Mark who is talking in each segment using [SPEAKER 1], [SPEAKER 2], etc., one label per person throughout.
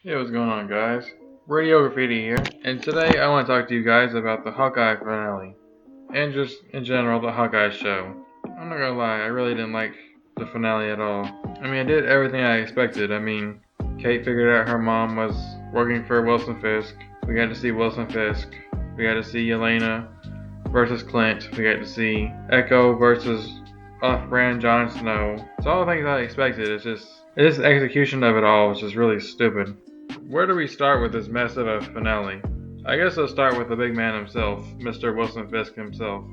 [SPEAKER 1] Hey, what's going on, guys? Radio Graffiti here, and today I want to talk to you guys about the Hawkeye finale, and just in general the Hawkeye show. I'm not gonna lie, I really didn't like the finale at all. I mean, I did everything I expected. I mean, Kate figured out her mom was working for Wilson Fisk. We got to see Wilson Fisk. We got to see Yelena versus Clint. We got to see Echo versus off-brand Jon Snow. It's all the things I expected. It's the execution of it all was just really stupid. Where do we start with this mess of a finale? I guess I'll start with the big man himself, Mr. Wilson Fisk himself.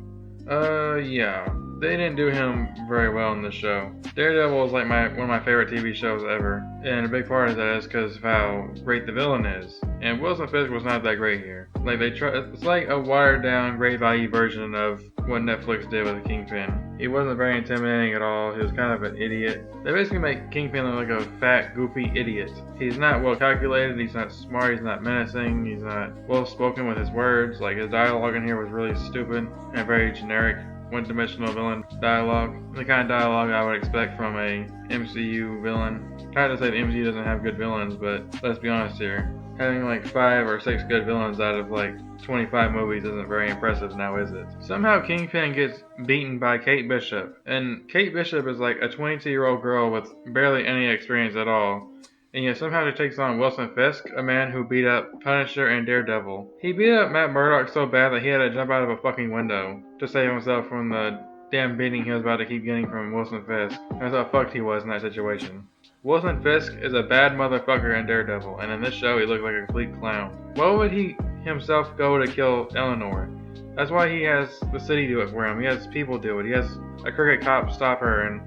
[SPEAKER 1] Yeah. They didn't do him very well in this show. Daredevil is like one of my favorite TV shows ever, and a big part of that is because of how great the villain is. And Wilson Fisk was not that great here. It's like a watered down, great value version of what Netflix did with Kingpin. He wasn't very intimidating at all. He was kind of an idiot. They basically make Kingpin look like a fat, goofy idiot. He's not well calculated. He's not smart. He's not menacing. He's not well spoken with his words. Like his dialogue in here was really stupid and very generic, one-dimensional villain dialogue. The kind of dialogue I would expect from a MCU villain. Hard to say the MCU doesn't have good villains, but let's be honest here. Having like 5 or 6 good villains out of like 25 movies isn't very impressive now, is it? Somehow Kingpin gets beaten by Kate Bishop, and Kate Bishop is like a 22-year-old girl with barely any experience at all. And yet somehow she takes on Wilson Fisk, a man who beat up Punisher and Daredevil. He beat up Matt Murdock so bad that he had to jump out of a fucking window to save himself from the damn beating he was about to keep getting from Wilson Fisk. That's how fucked he was in that situation. Wilson Fisk is a bad motherfucker in Daredevil, and in this show he looked like a complete clown. Why would he himself go to kill Eleanor? That's why he has the city do it for him. He has people do it. He has a crooked cop stop her and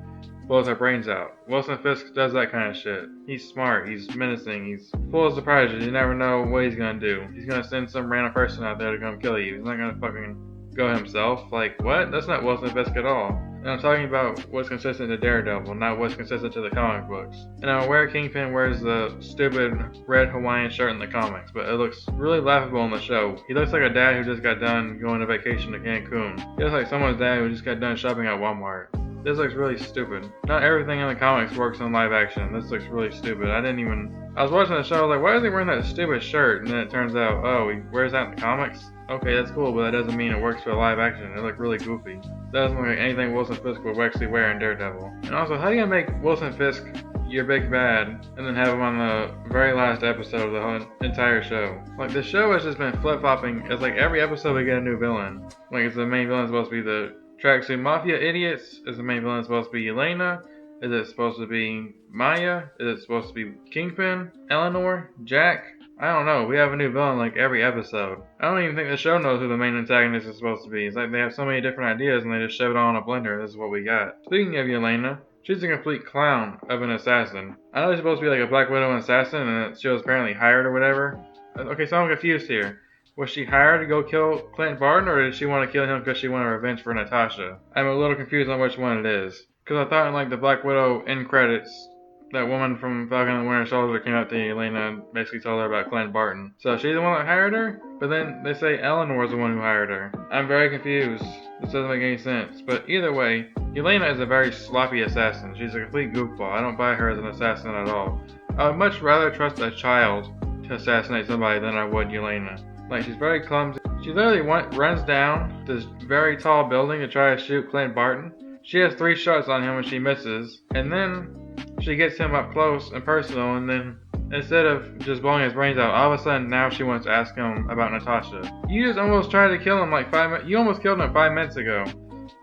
[SPEAKER 1] blows her brains out. Wilson Fisk does that kind of shit. He's smart, he's menacing, he's full of surprises. You never know what he's gonna do. He's gonna send some random person out there to come kill you. He's not gonna fucking go himself. Like, what? That's not Wilson Fisk at all. And I'm talking about what's consistent to Daredevil, not what's consistent to the comic books. And I'm aware Kingpin wears the stupid red Hawaiian shirt in the comics, but it looks really laughable in the show. He looks like a dad who just got done going on vacation to Cancun. He looks like someone's dad who just got done shopping at Walmart. This looks really stupid. Not everything in the comics works in live action. This looks really stupid. I was watching the show, I was like, why is he wearing that stupid shirt? And then it turns out, oh, he wears that in the comics? Okay, that's cool, but that doesn't mean it works for live action. It looked really goofy. That doesn't look like anything Wilson Fisk would actually wear in Daredevil. And also, how do you make Wilson Fisk your big bad and then have him on the very last episode of the whole entire show? Like, the show has just been flip-flopping. It's like every episode we get a new villain. Like, is the main villain supposed to be the Tracksuit Mafia idiots? Is the main villain supposed to be Yelena? Is it supposed to be Maya? Is it supposed to be Kingpin? Eleanor? Jack? I don't know. We have a new villain like every episode. I don't even think the show knows who the main antagonist is supposed to be. It's like they have so many different ideas and they just shove it all in a blender. This is what we got. Speaking of Yelena, she's a complete clown of an assassin. I know she's supposed to be like a Black Widow assassin and she was apparently hired or whatever. Okay, so I'm confused here. Was she hired to go kill Clint Barton, or did she want to kill him because she wanted revenge for Natasha? I'm a little confused on which one it is. Because I thought in like the Black Widow end credits, that woman from Falcon and the Winter Soldier came up to Yelena and basically told her about Clint Barton. So she's the one that hired her? But then they say Eleanor's the one who hired her. I'm very confused. This doesn't make any sense. But either way, Yelena is a very sloppy assassin. She's a complete goofball. I don't buy her as an assassin at all. I would much rather trust a child to assassinate somebody than I would Yelena. Like, she's very clumsy. She literally runs down this very tall building to try to shoot Clint Barton. She has 3 shots on him and she misses. And then she gets him up close and personal, and then instead of just blowing his brains out, all of a sudden now she wants to ask him about Natasha. You just almost tried to kill him like 5 minutes. You almost killed him 5 minutes ago.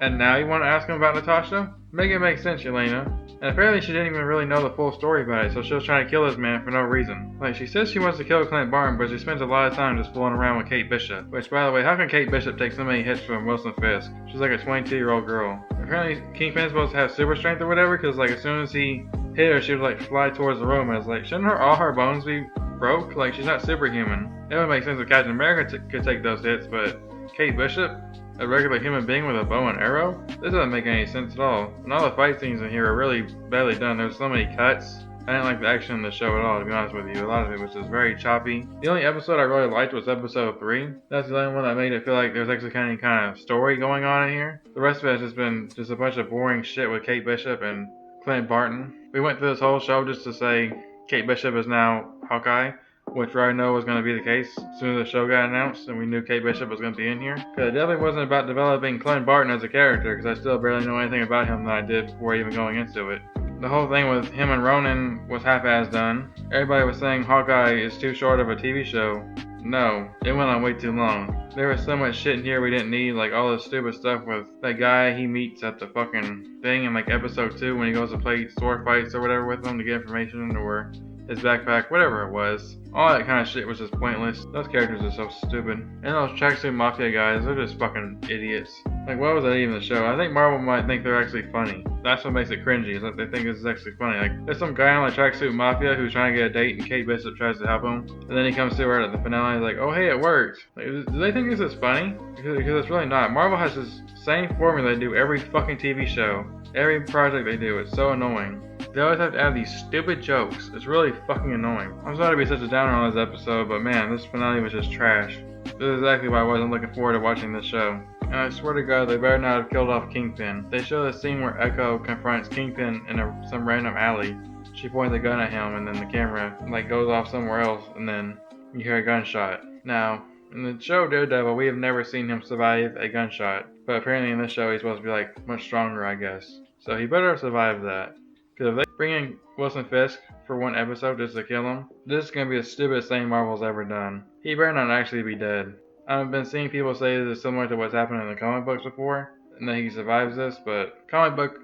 [SPEAKER 1] And now you want to ask him about Natasha? Make it make sense, Yelena. And apparently she didn't even really know the full story about it, so she was trying to kill this man for no reason. Like, she says she wants to kill Clint Barton, but she spends a lot of time just fooling around with Kate Bishop. Which, by the way, how can Kate Bishop take so many hits from Wilson Fisk? She's like a 22-year-old girl. Apparently Kingpin's supposed to have super strength or whatever, because like as soon as he hit her, she would like fly towards the room. And it's like, shouldn't all her bones be broke? Like, she's not superhuman. It would make sense if Captain America could take those hits, but Kate Bishop? A regular human being with a bow and arrow? This doesn't make any sense at all. And all the fight scenes in here are really badly done. There's so many cuts. I didn't like the action in the show at all, to be honest with you. A lot of it was just very choppy. The only episode I really liked was episode 3. That's the only one that made it feel like there's actually kind of story going on in here. The rest of it has just been just a bunch of boring shit with Kate Bishop and Clint Barton. We went through this whole show just to say Kate Bishop is now Hawkeye, which I know was going to be the case as soon as the show got announced and we knew Kate Bishop was going to be in here. Because it definitely wasn't about developing Clint Barton as a character, because I still barely know anything about him than I did before even going into it. The whole thing with him and Ronan was half-assed done. Everybody was saying Hawkeye is too short of a TV show. No, it went on way too long. There was so much shit in here we didn't need, like all this stupid stuff with that guy he meets at the fucking thing in like episode 2 when he goes to play sword fights or whatever with them to get information, or his backpack, whatever it was. All that kind of shit was just pointless. Those characters are so stupid. And those tracksuit mafia guys, they're just fucking idiots. Like, what was that even the show? I think Marvel might think they're actually funny. That's what makes it cringy, is that they think this is actually funny. Like, there's some guy on the tracksuit mafia who's trying to get a date and Kate Bishop tries to help him. And then he comes to her at the finale and is like, oh hey, it worked. Like, do they think this is funny? Because it's really not. Marvel has this same formula they do every fucking TV show. Every project they do. It's so annoying. They always have to add these stupid jokes. It's really fucking annoying. I'm sorry to be such a downer on this episode, but man, this finale was just trash. This is exactly why I wasn't looking forward to watching this show. And I swear to God, they better not have killed off Kingpin. They show the scene where Echo confronts Kingpin in some random alley. She points a gun at him, and then the camera like goes off somewhere else, and then you hear a gunshot. Now, in the show Daredevil, we have never seen him survive a gunshot, but apparently in this show he's supposed to be like much stronger, I guess. So he better have survived that. Because if they bring in Wilson Fisk for one episode just to kill him, this is going to be the stupidest thing Marvel's ever done. He better not actually be dead. I've been seeing people say this is similar to what's happened in the comic books before, and that he survives this, but comic book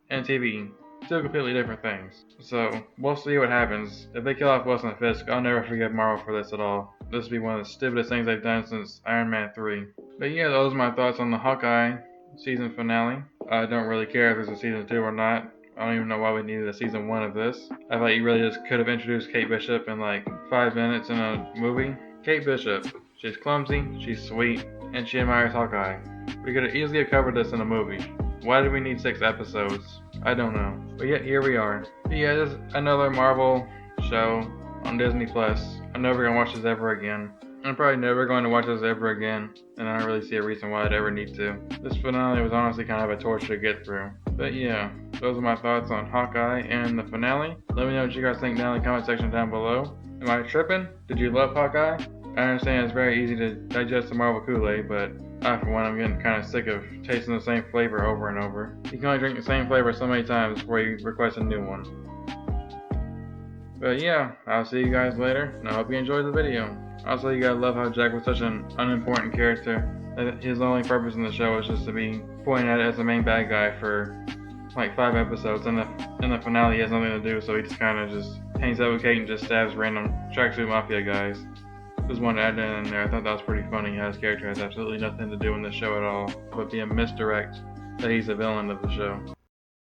[SPEAKER 1] and TV, two completely different things. So, we'll see what happens. If they kill off Wilson Fisk, I'll never forgive Marvel for this at all. This will be one of the stupidest things they've done since Iron Man 3. But yeah, those are my thoughts on the Hawkeye season finale. I don't really care if there's a season 2 or not. I don't even know why we needed a season 1 of this. I thought you really just could have introduced Kate Bishop in like 5 minutes in a movie. Kate Bishop. She's clumsy, she's sweet, and she admires Hawkeye. We could have easily covered this in a movie. Why did we need 6 episodes? I don't know. But yet here we are. But yeah, this is another Marvel show on Disney Plus. I'm never gonna watch this ever again. I'm probably never going to watch this ever again, and I don't really see a reason why I'd ever need to. This finale was honestly kind of a torture to get through. But yeah, those are my thoughts on Hawkeye and the finale. Let me know what you guys think down in the comment section down below. Am I tripping? Did you love Hawkeye? I understand it's very easy to digest the Marvel Kool-Aid, but I, for one, I'm getting kind of sick of tasting the same flavor over and over. You can only drink the same flavor so many times before you request a new one. But yeah, I'll see you guys later, and I hope you enjoyed the video. Also, you gotta love how Jack was such an unimportant character. His only purpose in the show was just to be pointed at as the main bad guy for like 5 episodes. And in the finale, he has nothing to do, so he just kind of just hangs out with Kate and just stabs random tracksuit mafia guys. Just wanted to add that in there. I thought that was pretty funny how his character has absolutely nothing to do in the show at all, but be a misdirect that he's the villain of the show.